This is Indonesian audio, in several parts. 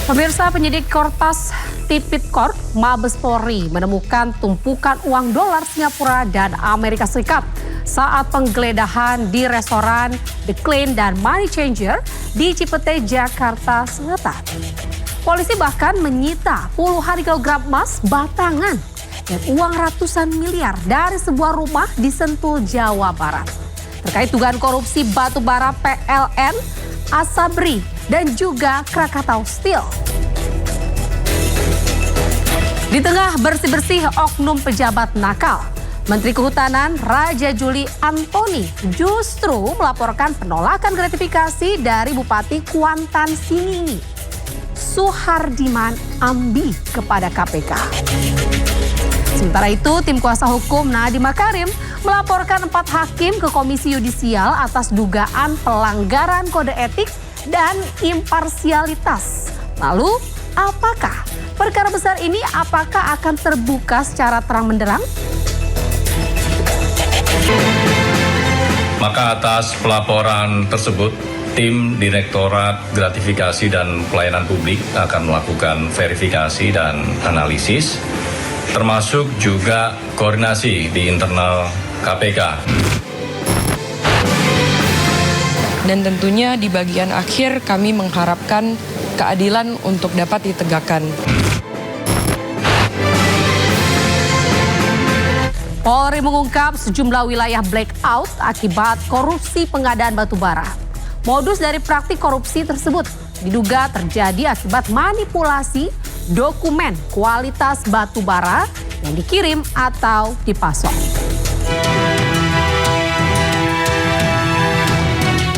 Pemirsa, penyidik Korpas Tipikor Mabes Polri menemukan tumpukan uang dolar Singapura dan Amerika Serikat saat penggeledahan di restoran The Clean dan Money Changer di Cipete, Jakarta Selatan. Polisi bahkan menyita puluhan kilogram emas batangan dan uang ratusan miliar dari sebuah rumah di Sentul, Jawa Barat. Terkait dugaan korupsi batubara PLN, Asabri, dan juga Krakatau Steel. Di tengah bersih-bersih oknum pejabat nakal, Menteri Kehutanan Raja Juli Antoni justru melaporkan penolakan gratifikasi dari Bupati Kuantan Singingi, Suhardiman Ambi, kepada KPK. Sementara itu, tim kuasa hukum Nadiem Makarim melaporkan 4 hakim ke Komisi Yudisial atas dugaan pelanggaran kode etik dan imparsialitas. Lalu, apakah perkara besar ini akan terbuka secara terang benderang? Maka atas pelaporan tersebut, tim Direktorat Gratifikasi dan Pelayanan Publik akan melakukan verifikasi dan analisis, termasuk juga koordinasi di internal KPK. Dan tentunya di bagian akhir kami mengharapkan keadilan untuk dapat ditegakkan. Polri mengungkap sejumlah wilayah blackout akibat korupsi pengadaan batubara. Modus dari praktik korupsi tersebut diduga terjadi akibat manipulasi dokumen kualitas batubara yang dikirim atau dipasok.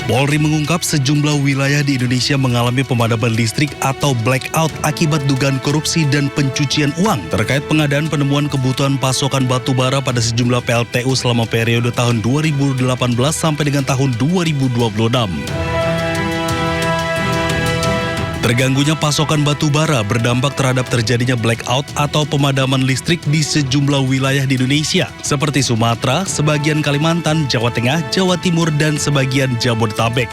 Polri mengungkap sejumlah wilayah di Indonesia mengalami pemadaman listrik atau blackout akibat dugaan korupsi dan pencucian uang terkait pengadaan penemuan kebutuhan pasokan batubara pada sejumlah PLTU selama periode tahun 2018 sampai dengan tahun 2026. Terganggunya pasokan batubara berdampak terhadap terjadinya blackout atau pemadaman listrik di sejumlah wilayah di Indonesia, seperti Sumatera, sebagian Kalimantan, Jawa Tengah, Jawa Timur, dan sebagian Jabodetabek.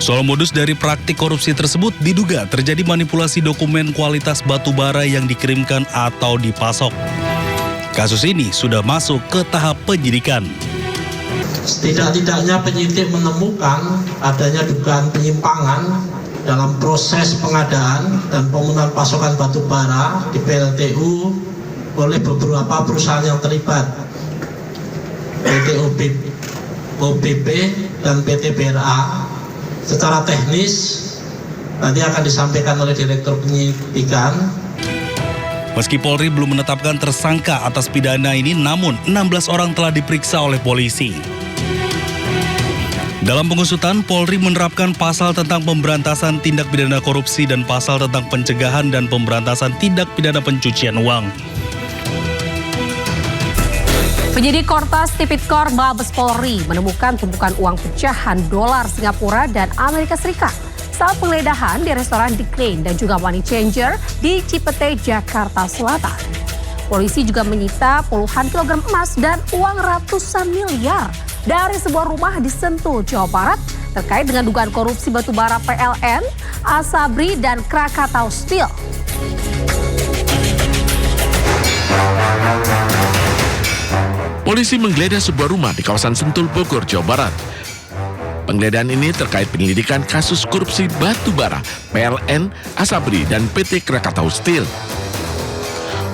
Soal modus dari praktik korupsi tersebut diduga terjadi manipulasi dokumen kualitas batubara yang dikirimkan atau dipasok. Kasus ini sudah masuk ke tahap penyidikan. Setidak-tidaknya penyidik menemukan adanya dugaan penyimpangan dalam proses pengadaan dan pemenuhan pasokan batubara di PLTU oleh beberapa perusahaan yang terlibat, PT OBP dan PT BRA. Secara teknis nanti akan disampaikan oleh Direktur Penyidikan. Meski Polri belum menetapkan tersangka atas pidana ini, namun 16 orang telah diperiksa oleh polisi. Dalam pengusutan, Polri menerapkan pasal tentang pemberantasan tindak pidana korupsi dan pasal tentang pencegahan dan pemberantasan tindak pidana pencucian uang. Penyidik Korpas Tipikor Mabes Polri menemukan tumpukan uang pecahan dolar Singapura dan Amerika Serikat saat penggeledahan di restoran The Clean dan juga Money Changer di Cipete, Jakarta Selatan. Polisi juga menyita puluhan kilogram emas dan uang ratusan miliar dari sebuah rumah di Sentul, Jawa Barat terkait dengan dugaan korupsi batubara PLN, Asabri, dan Krakatau Steel. Polisi menggeledah sebuah rumah di kawasan Sentul, Bogor, Jawa Barat. Penggeledahan ini terkait penyelidikan kasus korupsi batubara PLN, Asabri, dan PT Krakatau Steel.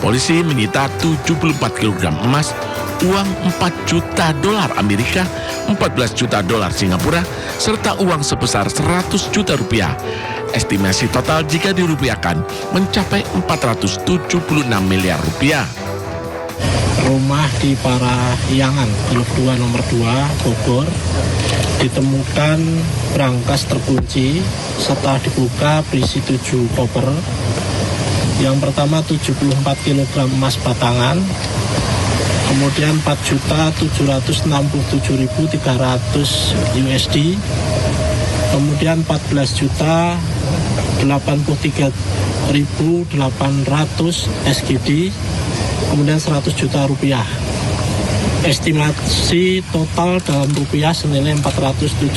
Polisi menyita 74 kg emas, uang 4 juta dolar Amerika, 14 juta dolar Singapura, serta uang sebesar 100 juta rupiah. Estimasi total jika dirupiahkan mencapai 476 miliar rupiah. Rumah di Parahyangan, Blok 2 nomor 2, Bogor, ditemukan brankas terkunci. Setelah dibuka berisi 7 koper. Yang pertama 74 kg emas batangan, kemudian 4.767.300 USD, kemudian 14.083.800 SGD, kemudian 100 juta rupiah. Estimasi total dalam rupiah senilai 476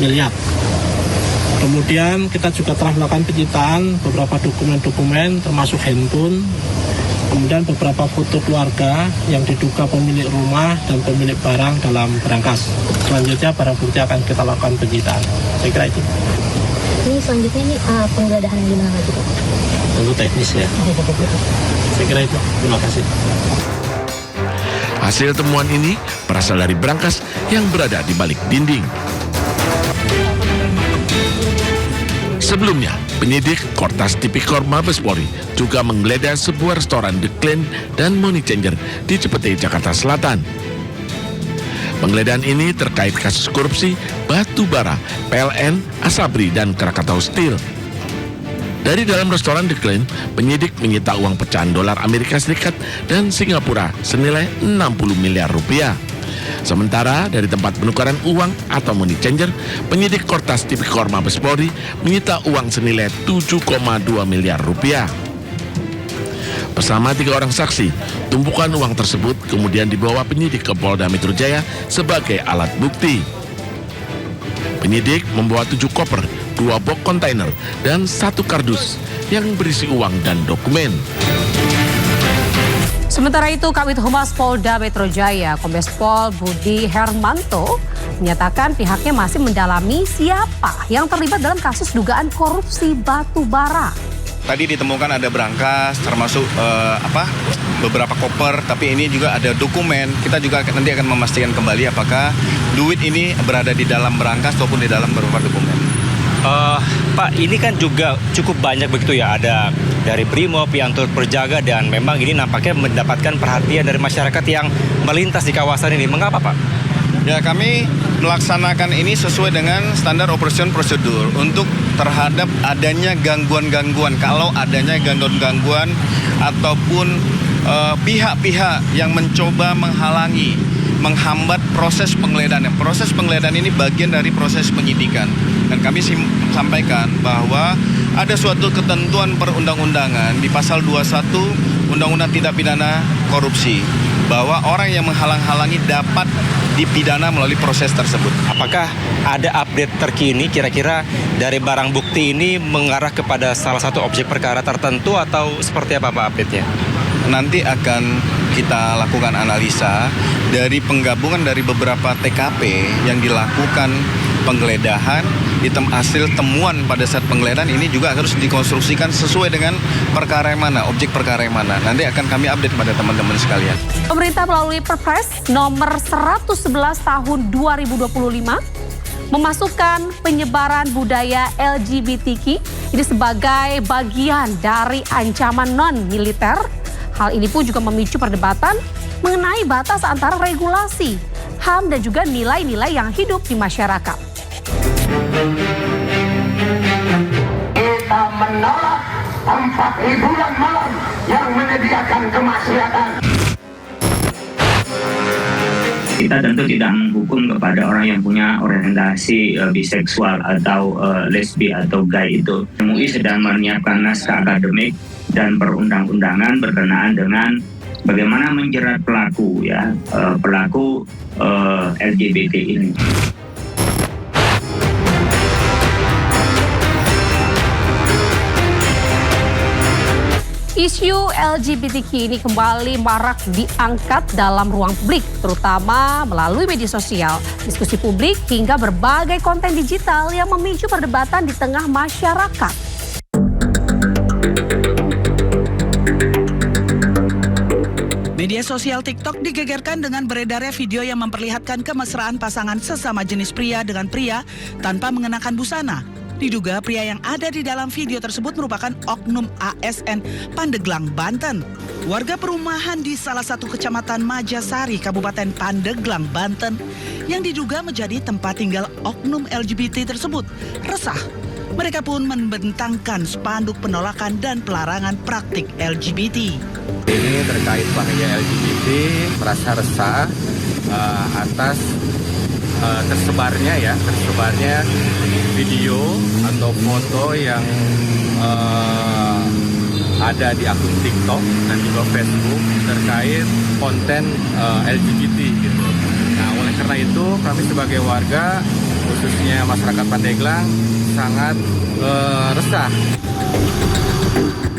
miliar. Kemudian kita juga telah melakukan penyitaan beberapa dokumen-dokumen termasuk handphone, kemudian beberapa foto keluarga yang diduga pemilik rumah dan pemilik barang dalam berangkas. Selanjutnya barang bukti akan kita lakukan penyitaan. Saya kira itu. Ini selanjutnya ini penggeledahan di mana lagi Pak? Tentu teknis ya. Saya kira itu. Terima kasih. Hasil temuan ini berasal dari berangkas yang berada di balik dinding. Sebelumnya, penyidik Kortas Tipikor Mabes Polri juga menggeledah sebuah restoran The Clean dan Money Changer di Cipete, Jakarta Selatan. Penggeledahan ini terkait kasus korupsi batu bara, PLN, Asabri, dan Krakatau Steel. Dari dalam restoran The Clean, penyidik menyita uang pecahan dolar Amerika Serikat dan Singapura senilai 60 miliar rupiah. Sementara dari tempat penukaran uang atau money changer, penyidik Kortas Tipikor Mabes Polri menyita uang senilai 7,2 miliar rupiah. Bersama 3 orang saksi, tumpukan uang tersebut kemudian dibawa penyidik ke Polda Metro Jaya sebagai alat bukti. Penyidik membawa 7 koper, 2 box kontainer, dan 1 kardus yang berisi uang dan dokumen. Sementara itu, Kabid Humas Polda Metro Jaya, Kombes Pol Budi Hermanto, menyatakan pihaknya masih mendalami siapa yang terlibat dalam kasus dugaan korupsi batu bara. Tadi ditemukan ada berangkas, termasuk beberapa koper, tapi ini juga ada dokumen. Kita juga nanti akan memastikan kembali apakah duit ini berada di dalam berangkas ataupun di dalam beberapa dokumen. Pak, ini kan juga cukup banyak begitu ya, ada dari Brimob yang turut berjaga dan memang ini nampaknya mendapatkan perhatian dari masyarakat yang melintas di kawasan ini. Mengapa Pak? Ya, kami melaksanakan ini sesuai dengan standar operation prosedur untuk terhadap adanya gangguan-gangguan. Kalau adanya gangguan-gangguan ataupun pihak-pihak yang mencoba menghalangi, menghambat proses penggeledahan. Proses penggeledahan ini bagian dari proses penyidikan. Dan kami sampaikan bahwa ada suatu ketentuan perundang-undangan di pasal 21 Undang-Undang Tindak Pidana Korupsi bahwa orang yang menghalang-halangi dapat dipidana melalui proses tersebut. Apakah ada update terkini kira-kira dari barang bukti ini mengarah kepada salah satu objek perkara tertentu atau seperti apa Pak update-nya? Nanti akan kita lakukan analisa dari penggabungan dari beberapa TKP yang dilakukan penggeledahan, hasil temuan pada saat penggeledahan ini juga harus dikonstruksikan sesuai dengan perkara yang mana, objek perkara yang mana. Nanti akan kami update pada teman-teman sekalian. Pemerintah melalui Perpres nomor 111 tahun 2025 memasukkan penyebaran budaya LGBTQ ini sebagai bagian dari ancaman non-militer. Hal ini pun juga memicu perdebatan mengenai batas antara regulasi, HAM dan juga nilai-nilai yang hidup di masyarakat. Kita menolak tempat hiburan malam yang menyediakan kemaksiatan. Kita tentu tidak menghukum kepada orang yang punya orientasi biseksual atau lesbi atau gay itu. MUI sedang menyiapkan naskah akademik dan perundang-undangan berkenaan dengan bagaimana menjerat pelaku pelaku LGBT ini. Isu LGBTQ ini kembali marak diangkat dalam ruang publik, terutama melalui media sosial, diskusi publik, hingga berbagai konten digital yang memicu perdebatan di tengah masyarakat. Media sosial TikTok digegerkan dengan beredarnya video yang memperlihatkan kemesraan pasangan sesama jenis pria dengan pria tanpa mengenakan busana. Diduga pria yang ada di dalam video tersebut merupakan oknum ASN Pandeglang, Banten. Warga perumahan di salah satu kecamatan Majasari, Kabupaten Pandeglang, Banten, yang diduga menjadi tempat tinggal oknum LGBT tersebut resah. Mereka pun membentangkan spanduk penolakan dan pelarangan praktik LGBT. Ini terkait bahaya LGBT, merasa resah atas tersebarnya video atau foto yang ada di akun TikTok dan juga Facebook terkait konten LGBT gitu. Nah, oleh karena itu kami sebagai warga khususnya masyarakat Pandeglang sangat resah.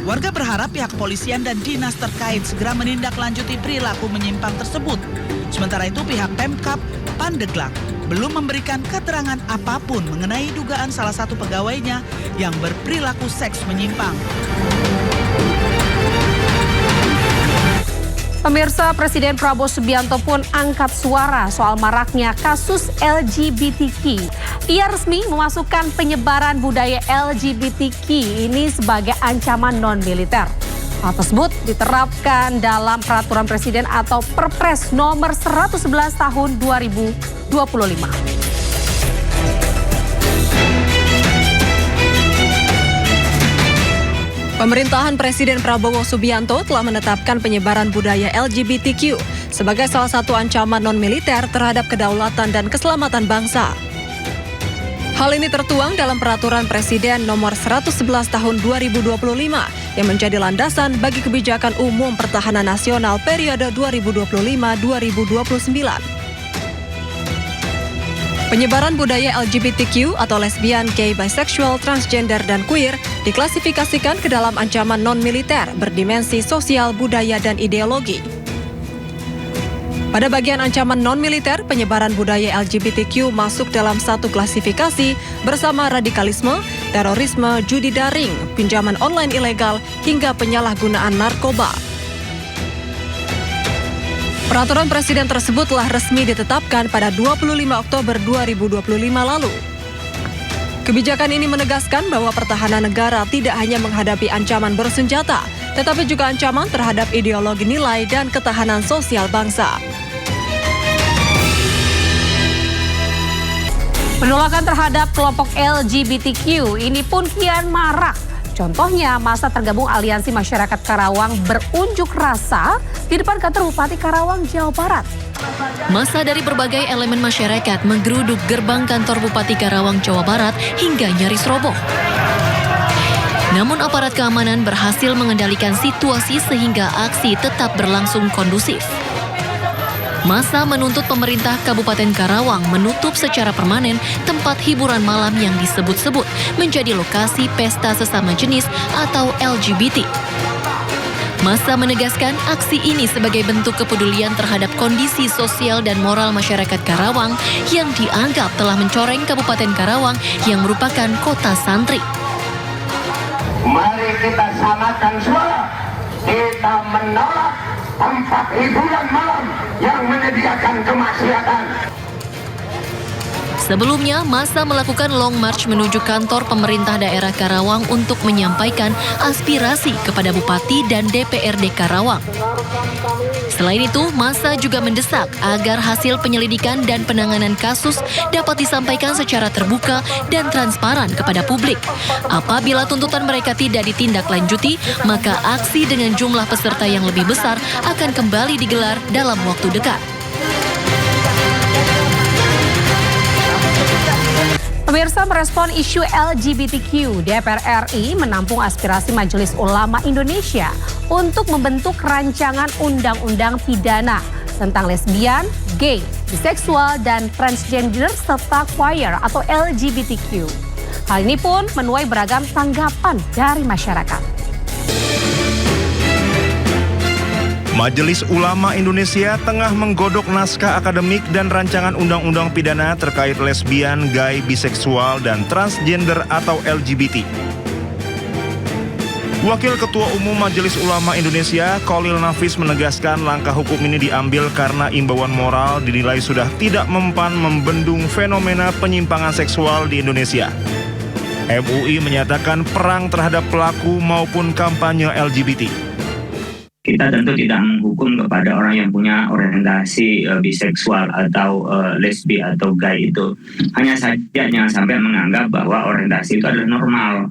Warga berharap pihak kepolisian dan dinas terkait segera menindaklanjuti perilaku menyimpang tersebut. Sementara itu pihak Pemkab Pandeglang belum memberikan keterangan apapun mengenai dugaan salah satu pegawainya yang berperilaku seks menyimpang. Pemirsa, Presiden Prabowo Subianto pun angkat suara soal maraknya kasus LGBTQ. Ia resmi memasukkan penyebaran budaya LGBTQ ini sebagai ancaman non-militer. Hal tersebut diterapkan dalam Peraturan Presiden atau Perpres nomor 111 tahun 2025. Pemerintahan Presiden Prabowo Subianto telah menetapkan penyebaran budaya LGBTQ sebagai salah satu ancaman non-militer terhadap kedaulatan dan keselamatan bangsa. Hal ini tertuang dalam Peraturan Presiden nomor 111 tahun 2025 yang menjadi landasan bagi kebijakan umum pertahanan nasional periode 2025-2029. Penyebaran budaya LGBTQ atau lesbian, gay, bisexual, transgender, dan queer diklasifikasikan ke dalam ancaman non-militer berdimensi sosial, budaya, dan ideologi. Pada bagian ancaman non-militer, penyebaran budaya LGBTQ masuk dalam satu klasifikasi bersama radikalisme, terorisme, judi daring, pinjaman online ilegal, hingga penyalahgunaan narkoba. Peraturan Presiden tersebut telah resmi ditetapkan pada 25 Oktober 2025 lalu. Kebijakan ini menegaskan bahwa pertahanan negara tidak hanya menghadapi ancaman bersenjata, tetapi juga ancaman terhadap ideologi nilai dan ketahanan sosial bangsa. Penolakan terhadap kelompok LGBTQ ini pun kian marak. Contohnya, masa tergabung Aliansi Masyarakat Karawang berunjuk rasa di depan kantor Bupati Karawang, Jawa Barat. Masa dari berbagai elemen masyarakat menggeruduk gerbang kantor Bupati Karawang, Jawa Barat hingga nyaris roboh. Namun aparat keamanan berhasil mengendalikan situasi sehingga aksi tetap berlangsung kondusif. Masa menuntut pemerintah Kabupaten Karawang menutup secara permanen tempat hiburan malam yang disebut-sebut menjadi lokasi pesta sesama jenis atau LGBT. Masa menegaskan aksi ini sebagai bentuk kepedulian terhadap kondisi sosial dan moral masyarakat Karawang yang dianggap telah mencoreng Kabupaten Karawang yang merupakan kota santri. Mari kita samakan suara, kita menolak tempat hiburan malam yang menyediakan kemaksiatan. Sebelumnya, masa melakukan long march menuju kantor pemerintah daerah Karawang untuk menyampaikan aspirasi kepada Bupati dan DPRD Karawang. Selain itu, masa juga mendesak agar hasil penyelidikan dan penanganan kasus dapat disampaikan secara terbuka dan transparan kepada publik. Apabila tuntutan mereka tidak ditindaklanjuti, maka aksi dengan jumlah peserta yang lebih besar akan kembali digelar dalam waktu dekat. Pemirsa, merespon isu LGBTQ, DPR RI menampung aspirasi Majelis Ulama Indonesia untuk membentuk rancangan undang-undang pidana tentang lesbian, gay, biseksual, dan transgender serta queer atau LGBTQ. Hal ini pun menuai beragam tanggapan dari masyarakat. Majelis Ulama Indonesia tengah menggodok naskah akademik dan rancangan undang-undang pidana terkait lesbian, gay, biseksual, dan transgender atau LGBT. Wakil Ketua Umum Majelis Ulama Indonesia, Khalil Nafis, menegaskan langkah hukum ini diambil karena imbauan moral dinilai sudah tidak mempan membendung fenomena penyimpangan seksual di Indonesia. MUI menyatakan perang terhadap pelaku maupun kampanye LGBT. Kita tentu tidak menghukum kepada orang yang punya orientasi biseksual atau lesbi atau gay itu. Hanya saja jangan sampai menganggap bahwa orientasi itu adalah normal.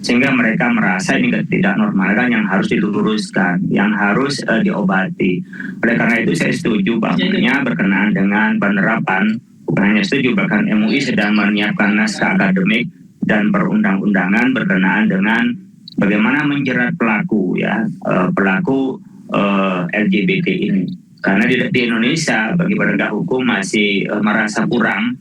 Sehingga mereka merasa ini tidak normal kan, yang harus diluruskan, yang harus diobati. Oleh karena itu saya setuju bahwa berkenaan dengan penerapan, bukan hanya setuju, bahkan MUI sedang menyiapkan naskah akademik dan perundang-undangan berkenaan dengan bagaimana menjerat pelaku pelaku LGBT ini. Karena di Indonesia bagi penegak hukum masih merasa kurang.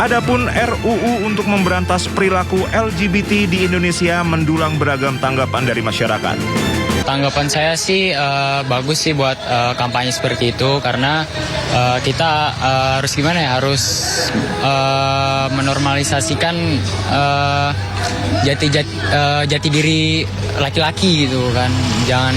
Adapun RUU untuk memberantas perilaku LGBT di Indonesia mendulang beragam tanggapan dari masyarakat. Tanggapan saya sih bagus sih buat kampanye seperti itu karena kita harus gimana ya, harus menormalisasikan jati diri laki-laki gitu kan, jangan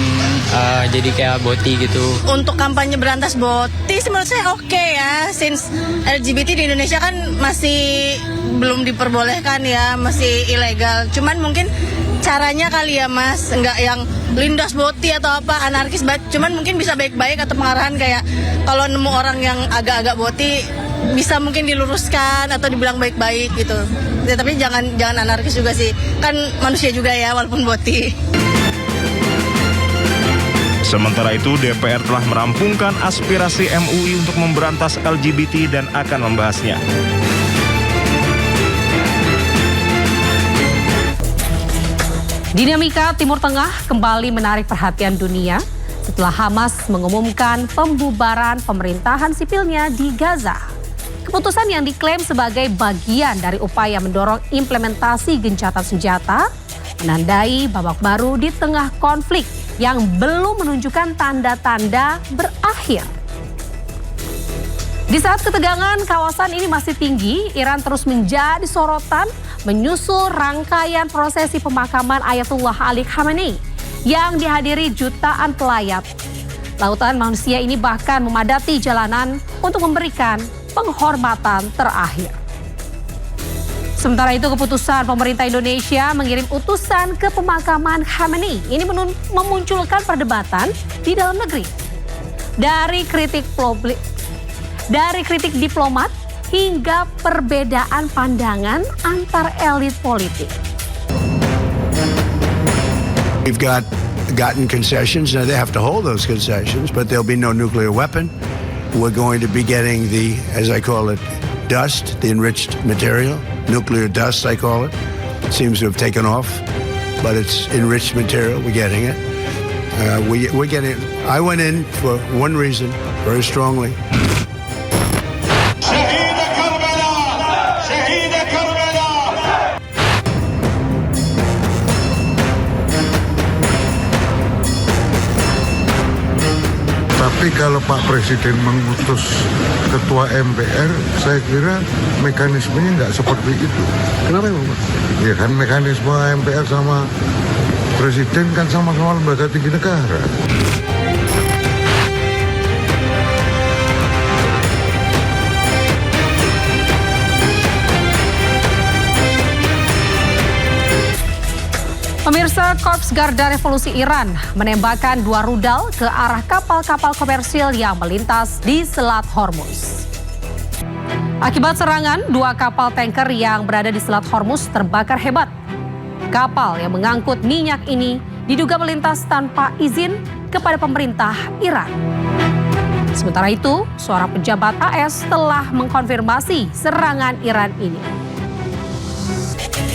jadi kayak boti gitu. Untuk kampanye berantas boti menurut saya oke ya, since LGBT di Indonesia kan masih belum diperbolehkan ya, masih ilegal. Cuman mungkin caranya kali ya Mas, nggak yang lindas boti atau apa, anarkis banget. Cuman mungkin bisa baik-baik atau pengarahan kayak kalau nemu orang yang agak-agak boti bisa mungkin diluruskan atau dibilang baik-baik gitu. Ya, tapi jangan anarkis juga sih, kan manusia juga ya walaupun boti. Sementara itu, DPR telah merampungkan aspirasi MUI untuk memberantas LGBT dan akan membahasnya. Dinamika Timur Tengah kembali menarik perhatian dunia setelah Hamas mengumumkan pembubaran pemerintahan sipilnya di Gaza. Keputusan yang diklaim sebagai bagian dari upaya mendorong implementasi gencatan senjata menandai babak baru di tengah konflik yang belum menunjukkan tanda-tanda berakhir. Di saat ketegangan kawasan ini masih tinggi, Iran terus menjadi sorotan menyusul rangkaian prosesi pemakaman Ayatullah Ali Khamenei yang dihadiri jutaan pelayat. Lautan manusia ini bahkan memadati jalanan untuk memberikan penghormatan terakhir. Sementara itu, keputusan pemerintah Indonesia mengirim utusan ke pemakaman Khamenei ini memunculkan perdebatan di dalam negeri. Dari kritik diplomat hingga perbedaan pandangan antar elit politik. We've gotten concessions. Now they have to hold those concessions, but there'll be no nuclear weapon. We're going to be getting the, as I call it, dust, the enriched material. Nuclear dust, I call it. It seems to have taken off, but it's enriched material. We're getting it. We're getting it. I went in for one reason, very strongly. Tapi kalau Pak Presiden mengutus Ketua MPR, saya kira mekanismenya nggak seperti itu. Kenapa Pak? Ya kan mekanisme MPR sama Presiden kan sama-sama lembaga tinggi negara. Pemirsa, Korps Garda Revolusi Iran menembakkan 2 rudal ke arah kapal-kapal komersil yang melintas di Selat Hormuz. Akibat serangan, 2 kapal tanker yang berada di Selat Hormuz terbakar hebat. Kapal yang mengangkut minyak ini diduga melintas tanpa izin kepada pemerintah Iran. Sementara itu, seorang pejabat AS telah mengkonfirmasi serangan Iran ini.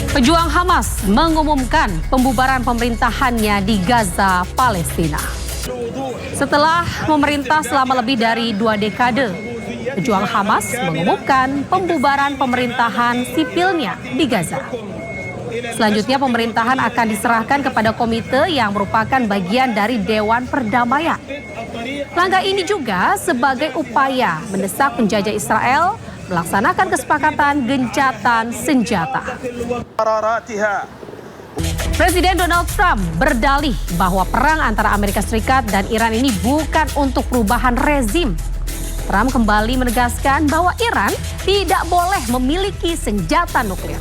Pejuang Hamas mengumumkan pembubaran pemerintahannya di Gaza, Palestina. Setelah memerintah selama lebih dari 2 dekade, pejuang Hamas mengumumkan pembubaran pemerintahan sipilnya di Gaza. Selanjutnya pemerintahan akan diserahkan kepada komite yang merupakan bagian dari Dewan Perdamaian. Langkah ini juga sebagai upaya mendesak penjajah Israel melaksanakan kesepakatan gencatan senjata. Presiden Donald Trump berdalih bahwa perang antara Amerika Serikat dan Iran ini bukan untuk perubahan rezim. Trump kembali menegaskan bahwa Iran tidak boleh memiliki senjata nuklir.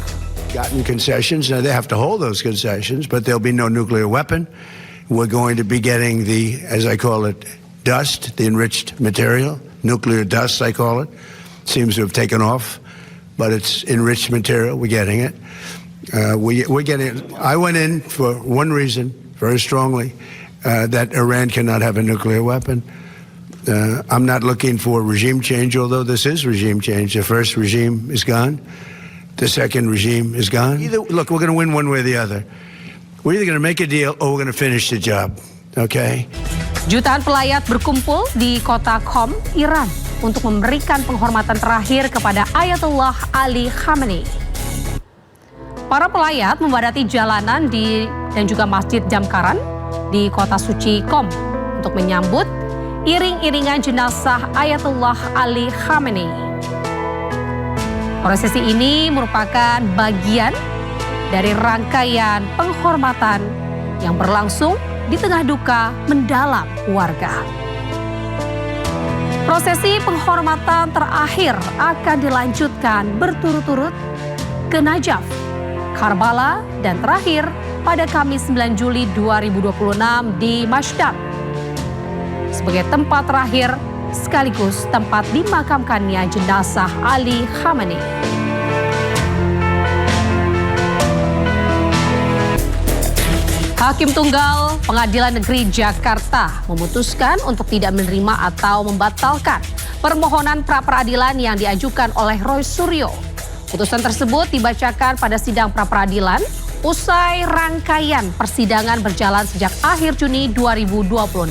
Gotten concessions. Now they have to hold those concessions, but there'll be no nuclear weapon. We're going to be getting the, as I call it, dust, the enriched material, nuclear dust, I call it. Seems to have taken off, but it's enriched material. We're getting it. We're getting it. I went in for one reason, very strongly, that Iran cannot have a nuclear weapon. I'm not looking for regime change, although this is regime change. The first regime is gone. The second regime is gone. Look, we're going to win one way or the other. We're either going to make a deal or we're going to finish the job. Okay? Jutaan pelayat berkumpul di kota Qom, Iran. untuk memberikan penghormatan terakhir kepada Ayatullah Ali Khamenei. Para pelayat membadati jalanan dan juga Masjid Jamkaran di kota suci Qom untuk menyambut iring-iringan jenazah Ayatullah Ali Khamenei. Prosesi ini merupakan bagian dari rangkaian penghormatan yang berlangsung di tengah duka mendalam warga. Prosesi penghormatan terakhir akan dilanjutkan berturut-turut ke Najaf, Karbala, dan terakhir pada Kamis 9 Juli 2026 di Mashdaq sebagai tempat terakhir sekaligus tempat dimakamkannya jenazah Ali Khamenei. Hakim Tunggal Pengadilan Negeri Jakarta memutuskan untuk tidak menerima atau membatalkan permohonan pra-peradilan yang diajukan oleh Roy Suryo. Putusan tersebut dibacakan pada sidang pra-peradilan usai rangkaian persidangan berjalan sejak akhir Juni 2026.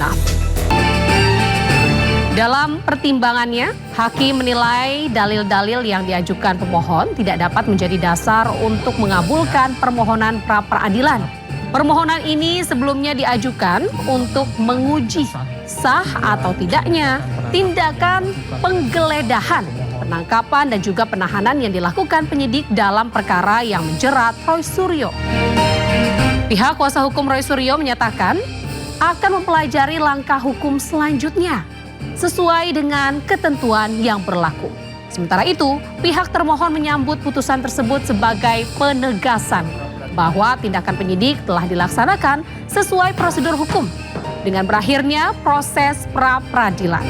Dalam pertimbangannya, hakim menilai dalil-dalil yang diajukan pemohon tidak dapat menjadi dasar untuk mengabulkan permohonan pra-peradilan. Permohonan ini sebelumnya diajukan untuk menguji sah atau tidaknya tindakan penggeledahan, penangkapan dan juga penahanan yang dilakukan penyidik dalam perkara yang menjerat Roy Suryo. Pihak kuasa hukum Roy Suryo menyatakan akan mempelajari langkah hukum selanjutnya sesuai dengan ketentuan yang berlaku. Sementara itu, pihak termohon menyambut putusan tersebut sebagai penegasan bahwa tindakan penyidik telah dilaksanakan sesuai prosedur hukum dengan berakhirnya proses pra-peradilan.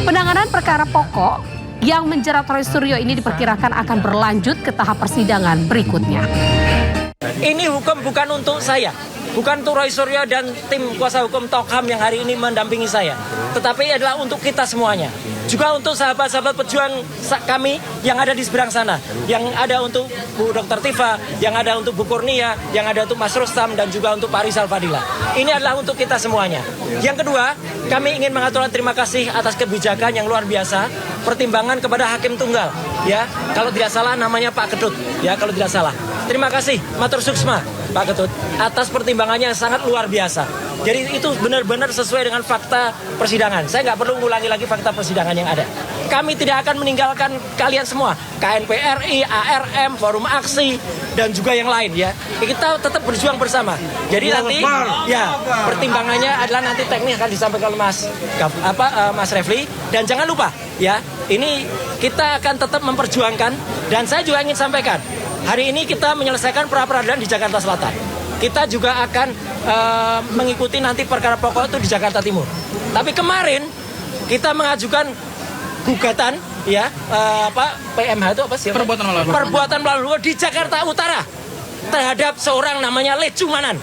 Penanganan perkara pokok yang menjerat Roy Suryo ini diperkirakan akan berlanjut ke tahap persidangan berikutnya. Ini hukum bukan untuk saya, bukan untuk Roy Suryo dan tim kuasa hukum Tokham yang hari ini mendampingi saya, tetapi adalah untuk kita semuanya. Juga untuk sahabat-sahabat pejuang kami yang ada di seberang sana, yang ada untuk Bu Dr. Tifa, yang ada untuk Bu Kurnia, yang ada untuk Mas Rustam, dan juga untuk Pak Rizal Fadila. Ini adalah untuk kita semuanya. Yang kedua, kami ingin mengaturkan terima kasih atas kebijakan yang luar biasa, pertimbangan kepada Hakim Tunggal. Ya, kalau tidak salah namanya Pak Ketut. Ya, kalau tidak salah. Terima kasih, matur suksma Pak Ketut, atas pertimbangannya yang sangat luar biasa. Jadi itu benar-benar sesuai dengan fakta persidangan. Saya nggak perlu ulangi lagi fakta persidangan yang ada. Kami tidak akan meninggalkan kalian semua. KNPRI, ARM, Forum Aksi, dan juga yang lain ya. Kita tetap berjuang bersama. Jadi nanti ya pertimbangannya adalah nanti teknis akan disampaikan oleh Mas Refli. Dan jangan lupa ya, ini kita akan tetap memperjuangkan. Dan saya juga ingin sampaikan, hari ini kita menyelesaikan pra-peradilan di Jakarta Selatan. Kita juga akan mengikuti nanti perkara pokok itu di Jakarta Timur. Tapi kemarin kita mengajukan gugatan ya PMH itu apa sih? Perbuatan melawan hukum di Jakarta Utara terhadap seorang namanya Lecumanan.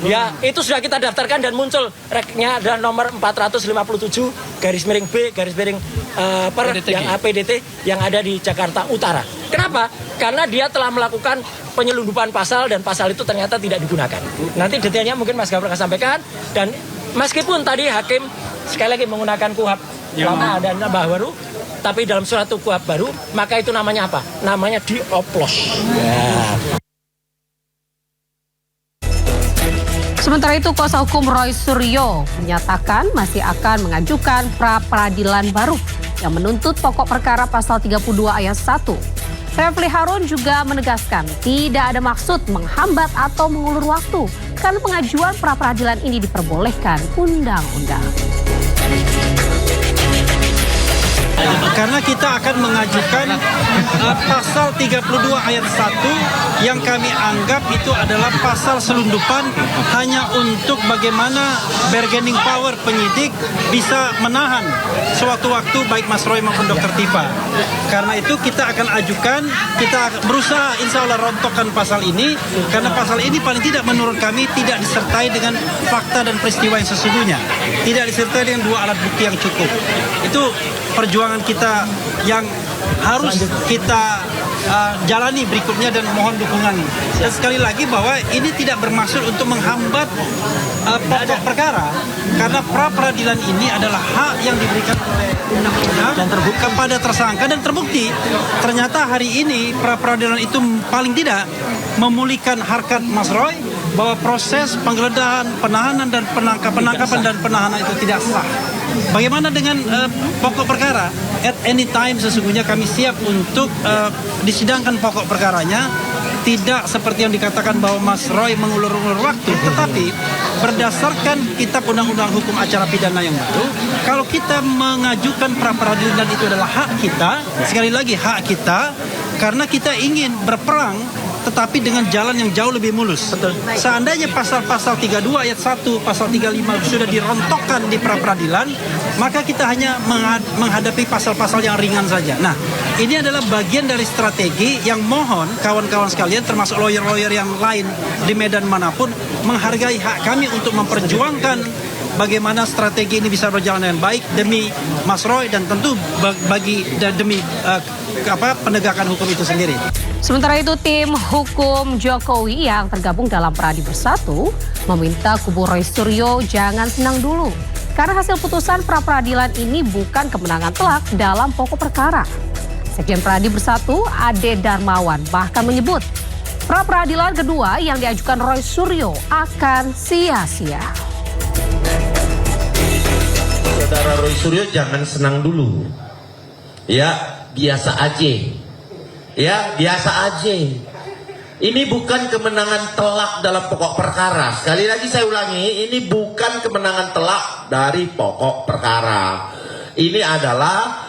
Ya, itu sudah kita daftarkan dan muncul reknya adalah nomor 457/B/per yang APDT yang ada di Jakarta Utara. Kenapa? Karena dia telah melakukan penyelundupan pasal dan pasal itu ternyata tidak digunakan. Nanti detailnya mungkin Mas Gabra akan sampaikan. Dan meskipun tadi hakim sekali lagi menggunakan KUHAP lama dan baru, tapi dalam suatu KUHAP baru, maka itu namanya apa? Namanya dioplos. Ya. Sementara itu, kuasa hukum Roy Suryo menyatakan masih akan mengajukan pra-peradilan baru yang menuntut pokok perkara pasal 32 ayat 1. Refli Harun juga menegaskan tidak ada maksud menghambat atau mengulur waktu karena pengajuan pra-peradilan ini diperbolehkan undang-undang. Karena kita akan mengajukan pasal 32 ayat 1 yang kami anggap itu adalah pasal selundupan hanya untuk bagaimana bargaining power penyidik bisa menahan sewaktu-waktu baik Mas Roy maupun Dr. Tifa. Karena itu kita akan ajukan, kita berusaha insya Allah rontokkan pasal ini karena pasal ini paling tidak menurut kami tidak disertai dengan fakta dan peristiwa yang sesungguhnya. Tidak disertai dengan dua alat bukti yang cukup. Itu perjuangan kita yang harus kita jalani berikutnya dan mohon dukungan. Dan sekali lagi bahwa ini tidak bermaksud untuk menghambat pokok perkara, karena pra peradilan ini adalah hak yang diberikan oleh undang-undang dan terbuka kepada tersangka, dan terbukti ternyata hari ini pra peradilan itu paling tidak memulihkan harkat Mas Roy, bahwa proses penggeledahan, penahanan dan penangkapan dan penahanan itu tidak sah. Bagaimana dengan pokok perkara? At any time sesungguhnya kami siap untuk disidangkan pokok perkaranya. Tidak seperti yang dikatakan bahwa Mas Roy mengulur-ulur waktu, tetapi berdasarkan kitab undang-undang hukum acara pidana yang baru, kalau kita mengajukan pra peradilan itu adalah hak kita, sekali lagi hak kita, karena kita ingin berperang tetapi dengan jalan yang jauh lebih mulus. Betul. Seandainya pasal-pasal 32 ayat 1, pasal 35 sudah dirontokkan di pra peradilan, maka kita hanya menghadapi pasal-pasal yang ringan saja. Nah, ini adalah bagian dari strategi yang mohon kawan-kawan sekalian, termasuk lawyer-lawyer yang lain di medan manapun, menghargai hak kami untuk memperjuangkan bagaimana strategi ini bisa berjalan dengan baik demi Mas Roy dan tentu demi penegakan hukum itu sendiri. Sementara itu, tim hukum Jokowi yang tergabung dalam Pradi Bersatu meminta kubu Roy Suryo jangan senang dulu, karena hasil putusan pra-peradilan ini bukan kemenangan telak dalam pokok perkara. Sekjen Pradi Bersatu, Ade Darmawan, bahkan menyebut pra-peradilan kedua yang diajukan Roy Suryo akan sia-sia. Saudara Roy Suryo jangan senang dulu. Ya, biasa aja. Ya, biasa aja. Ini bukan kemenangan telak dalam pokok perkara. Sekali lagi saya ulangi, ini bukan kemenangan telak dari pokok perkara. Ini adalah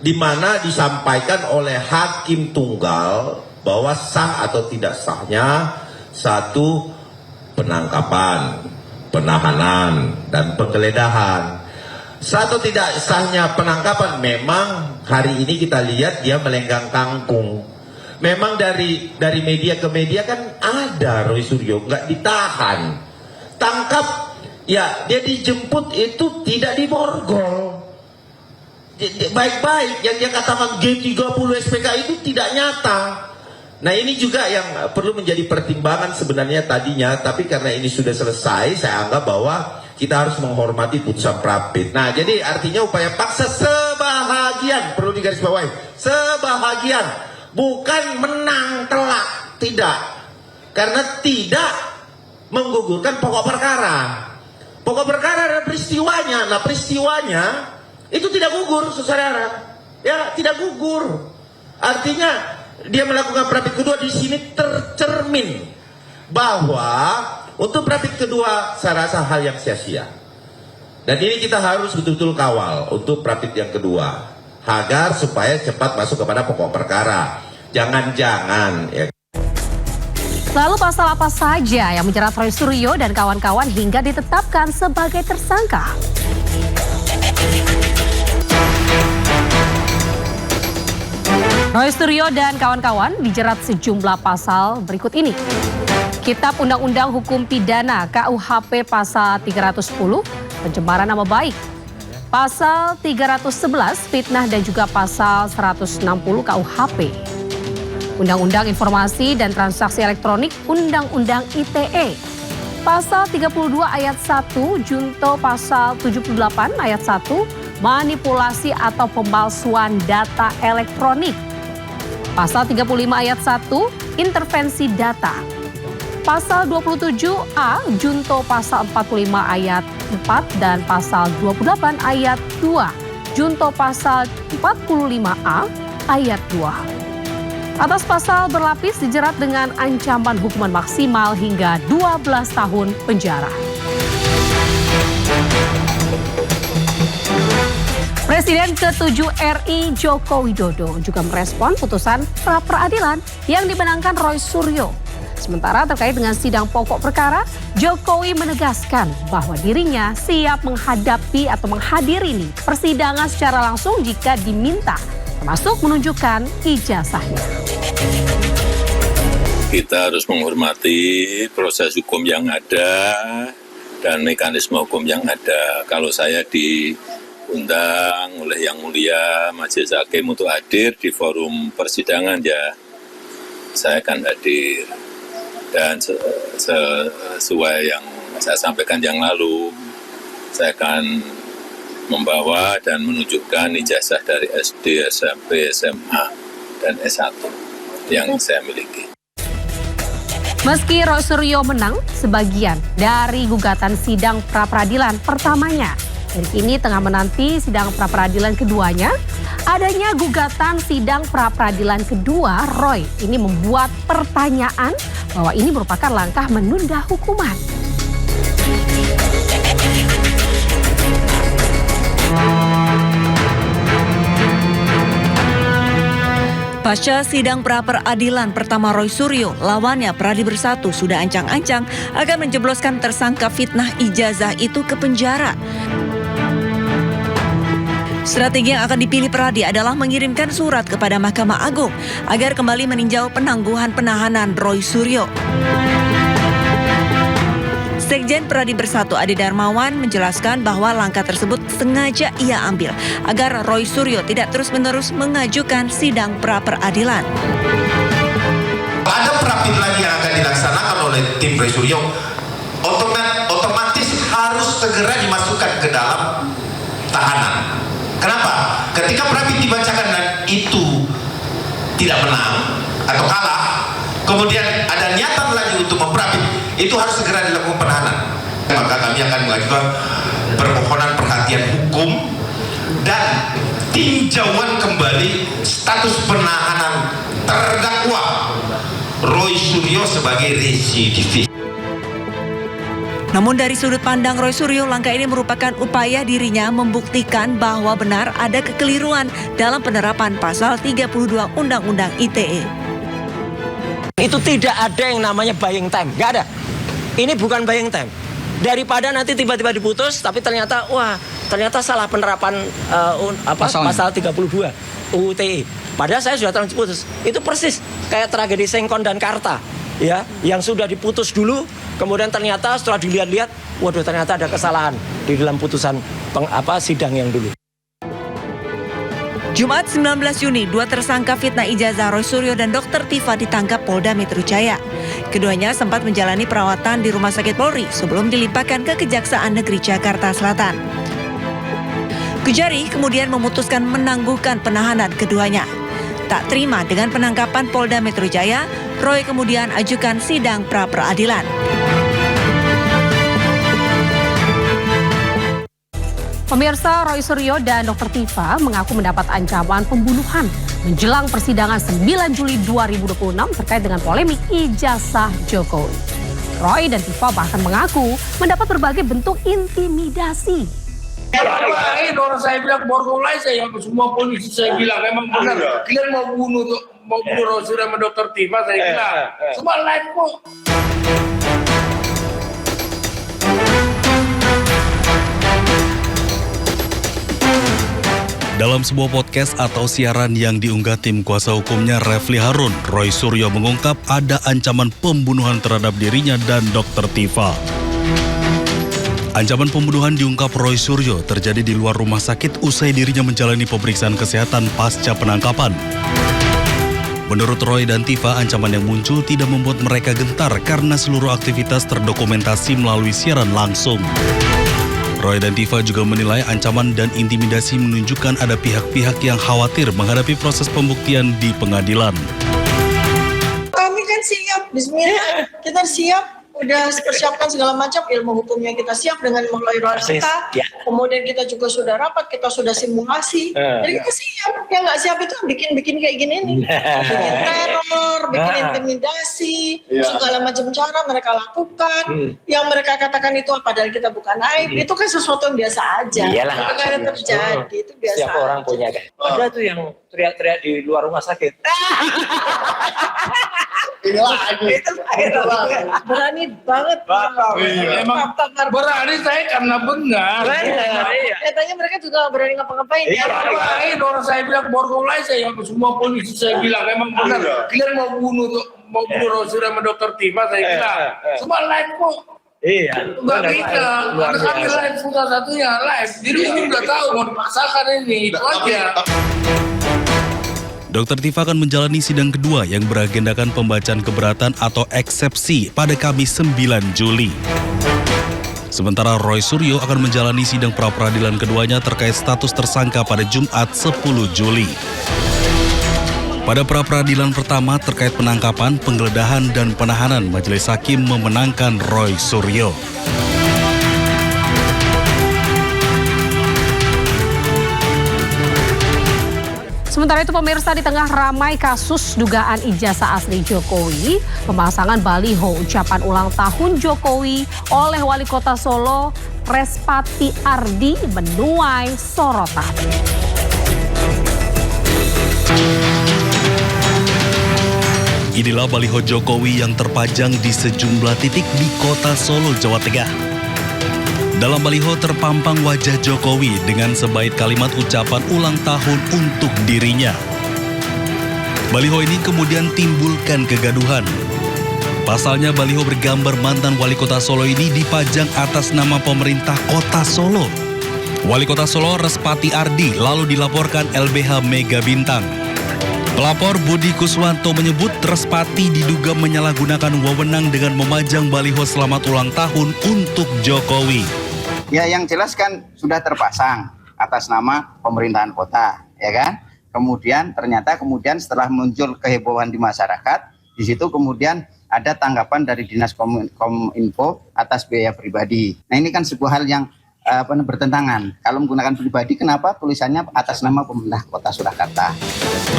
di mana disampaikan oleh hakim tunggal bahwa sah atau tidak sahnya satu penangkapan, penahanan, dan penggeledahan. Satu tidak sahnya penangkapan, memang hari ini kita lihat dia melenggang kangkung. Memang dari media ke media kan ada Roy Suryo nggak ditahan, tangkap, ya dia dijemput itu tidak diborgol. Baik-baik yang dia katakan G30 SPK itu tidak nyata. Nah, ini juga yang perlu menjadi pertimbangan sebenarnya tadinya, tapi karena ini sudah selesai, saya anggap bahwa kita harus menghormati putusan Prapit. Nah, jadi artinya upaya paksa sebahagian, perlu digarisbawahi, sebahagian, bukan menang telak, tidak. Karena tidak menggugurkan pokok perkara. Pokok perkara adalah peristiwanya. Nah, peristiwanya itu tidak gugur, saudara. Ya, tidak gugur. Artinya dia melakukan Prapit kedua, di sini tercermin bahwa untuk Prapit kedua saya rasa hal yang sia-sia. Dan ini kita harus betul-betul kawal untuk Prapit yang kedua, agar supaya cepat masuk kepada pokok perkara. Jangan-jangan ya. Lalu pasal apa saja yang menjerat Roy Suryo dan kawan-kawan hingga ditetapkan sebagai tersangka? Roy Suryo dan kawan-kawan dijerat sejumlah pasal berikut ini. Kitab Undang-Undang Hukum Pidana KUHP pasal 310, pencemaran nama baik. Pasal 311, fitnah dan juga pasal 160 KUHP. Undang-Undang Informasi dan Transaksi Elektronik, Undang-Undang ITE. Pasal 32 ayat 1, junto pasal 78 ayat 1, manipulasi atau pemalsuan data elektronik. Pasal 35 ayat 1, intervensi data. Pasal 27A, junto pasal 45 ayat 4 dan pasal 28 ayat 2, junto pasal 45A ayat 2. Atas pasal berlapis dijerat dengan ancaman hukuman maksimal hingga 12 tahun penjara. Presiden ke-7 RI Joko Widodo juga merespon putusan pra-peradilan yang dimenangkan Roy Suryo. Sementara terkait dengan sidang pokok perkara, Jokowi menegaskan bahwa dirinya siap menghadapi atau menghadiri persidangan secara langsung jika diminta, termasuk menunjukkan ijazahnya. Kita harus menghormati proses hukum yang ada dan mekanisme hukum yang ada. Kalau saya diundang oleh Yang Mulia Majelis Hakim untuk hadir di forum persidangan, ya saya akan hadir. Dan sesuai yang saya sampaikan yang lalu, saya akan membawa dan menunjukkan ijazah dari SD, SMP, SMA, dan S1 yang saya miliki. Meski Roy Suryo menang sebagian dari gugatan sidang pra-peradilan pertamanya, dari kini tengah menanti sidang pra-peradilan keduanya. Adanya gugatan sidang pra-peradilan kedua Roy ini membuat pertanyaan bahwa ini merupakan langkah menunda hukuman. Pasca sidang pra-peradilan pertama Roy Suryo, lawannya Pradi Bersatu sudah ancang-ancang akan menjebloskan tersangka fitnah ijazah itu ke penjara. Strategi yang akan dipilih Pradi adalah mengirimkan surat kepada Mahkamah Agung agar kembali meninjau penangguhan penahanan Roy Suryo. Sekjen Pradi Bersatu Adi Darmawan menjelaskan bahwa langkah tersebut sengaja ia ambil agar Roy Suryo tidak terus-menerus mengajukan sidang pra-peradilan. Ada perapit lagi yang akan dilaksanakan oleh tim Roy Suryo, otomatis harus segera dimasukkan ke dalam tahanan. Kenapa? Ketika perapit dibacakan dan itu tidak menang atau kalah, kemudian ada niatan lagi untuk memperapit, itu harus segera dilakukan penahanan. Maka kami akan mengajukan permohonan perhatian hukum dan tinjauan kembali status penahanan terdakwa Roy Suryo sebagai residivis. Namun dari sudut pandang Roy Suryo, langkah ini merupakan upaya dirinya membuktikan bahwa benar ada kekeliruan dalam penerapan pasal 32 Undang-Undang ITE. Itu tidak ada yang namanya buying time, nggak ada. Ini bukan buying time. Daripada nanti tiba-tiba diputus, tapi ternyata salah penerapan pasal 32 UU ITE. Padahal saya sudah terlanjur putus. Itu persis kayak tragedi Sengkon dan Karta, ya, yang sudah diputus dulu, kemudian ternyata setelah dilihat-lihat, waduh ternyata ada kesalahan di dalam putusan sidang yang dulu. Jumat 19 Juni, dua tersangka fitnah ijazah Roy Suryo dan Dr. Tifa ditangkap Polda Metro Jaya. Keduanya sempat menjalani perawatan di Rumah Sakit Polri sebelum dilimpahkan ke Kejaksaan Negeri Jakarta Selatan. Kejari kemudian memutuskan menangguhkan penahanan keduanya. Tak terima dengan penangkapan Polda Metro Jaya, Roy kemudian ajukan sidang pra-peradilan. Pemirsa, Roy Suryo dan Dr. Tifa mengaku mendapat ancaman pembunuhan menjelang persidangan 9 Juli 2026 terkait dengan polemik ijazah Jokowi. Roy dan Tifa bahkan mengaku mendapat berbagai bentuk intimidasi. Orang saya bilang borgolai saya, semua polisi saya bilang memang benar. Kalian mau bunuh Roy Suryo sama Dr. Tifa, saya bilang. Semua live kok. Dalam sebuah podcast atau siaran yang diunggah tim kuasa hukumnya Refli Harun, Roy Suryo mengungkap ada ancaman pembunuhan terhadap dirinya dan Dr. Tifa. Ancaman pembunuhan diungkap Roy Suryo terjadi di luar rumah sakit usai dirinya menjalani pemeriksaan kesehatan pasca penangkapan. Menurut Roy dan Tifa, ancaman yang muncul tidak membuat mereka gentar karena seluruh aktivitas terdokumentasi melalui siaran langsung. Roy dan Tifa juga menilai ancaman dan intimidasi menunjukkan ada pihak-pihak yang khawatir menghadapi proses pembuktian di pengadilan. Kami kan siap, bismillah, kita siap, udah persiapkan segala macam ilmu hukumnya kita siap dengan melalui kita. Kemudian kita juga sudah rapat, kita sudah simulasi. Jadi kita siap. Yang nggak siap itu bikin kayak gini nih, bikin teror, bikin intimidasi, segala macam cara mereka lakukan. Yang mereka katakan itu padahal kita bukan aib, itu kan sesuatu yang biasa aja. Iyalah, karena terjadi itu biasa. Setiap orang punya kan. Ada tuh yang teriak-teriak di luar rumah sakit. Berani banget. Memang berani saya karena benar. Katanya mereka juga berani ngapa-ngapain. Orang saya bilang borgolai saya, semua polisi saya bilang memang benar. Kalian mau bunuh Roy Suryo sama Dr. Tifa, saya bilang. Semua live kok. Iya. Mbak Rita, ada kami live salah satunya live. Jadi ini udah tahu mau dipaksakan ini, itu aja. Dr. Tifa akan menjalani sidang kedua yang beragendakan pembacaan keberatan atau eksepsi pada Kamis 9 Juli. Sementara Roy Suryo akan menjalani sidang pra-peradilan keduanya terkait status tersangka pada Jumat 10 Juli. Pada pra-peradilan pertama terkait penangkapan, penggeledahan, dan penahanan, Majelis Hakim memenangkan Roy Suryo. Sementara itu pemirsa, di tengah ramai kasus dugaan ijazah asli Jokowi, pemasangan baliho ucapan ulang tahun Jokowi oleh Wali Kota Solo, Respati Ardi, menuai sorotan. Inilah baliho Jokowi yang terpajang di sejumlah titik di Kota Solo, Jawa Tengah. Dalam baliho terpampang wajah Jokowi dengan sebaik kalimat ucapan ulang tahun untuk dirinya. Baliho ini kemudian timbulkan kegaduhan. Pasalnya baliho bergambar mantan Wali Kota Solo ini dipajang atas nama pemerintah Kota Solo. Wali Kota Solo Respati Ardi lalu dilaporkan LBH Mega Bintang. Pelapor Budi Kuswanto menyebut Respati diduga menyalahgunakan wewenang dengan memajang baliho selamat ulang tahun untuk Jokowi. Ya, yang jelas kan sudah terpasang atas nama pemerintahan kota, ya kan? Kemudian ternyata setelah muncul kehebohan di masyarakat, di situ kemudian ada tanggapan dari Dinas Kominfo atas biaya pribadi. Nah, ini kan sebuah hal yang bertentangan. Kalau menggunakan pribadi, kenapa tulisannya atas nama pemerintah Kota Surakarta?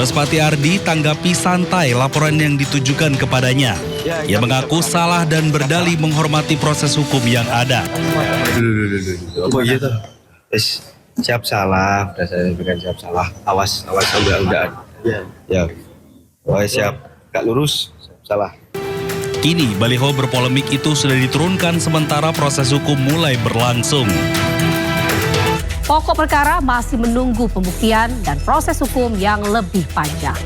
Respati Ardi tanggapi santai laporan yang ditujukan kepadanya. Ia mengaku salah dan berdalih menghormati proses hukum yang ada. Oh iya tuh. Siap salah, udah saya berikan siap salah. Awas udah. Ya. Oh siap, gak lurus, siap salah. Kini baliho berpolemik itu sudah diturunkan sementara proses hukum mulai berlangsung. Pokok perkara masih menunggu pembuktian dan proses hukum yang lebih panjang.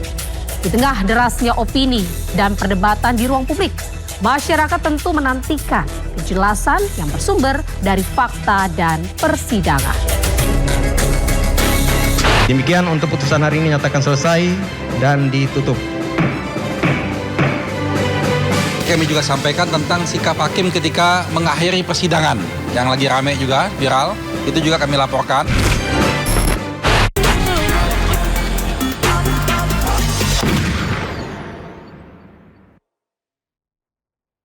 Di tengah derasnya opini dan perdebatan di ruang publik, masyarakat tentu menantikan kejelasan yang bersumber dari fakta dan persidangan. Demikian untuk putusan hari ini nyatakan selesai dan ditutup. Kami juga sampaikan tentang sikap hakim ketika mengakhiri persidangan yang lagi rame juga, viral, itu juga kami laporkan.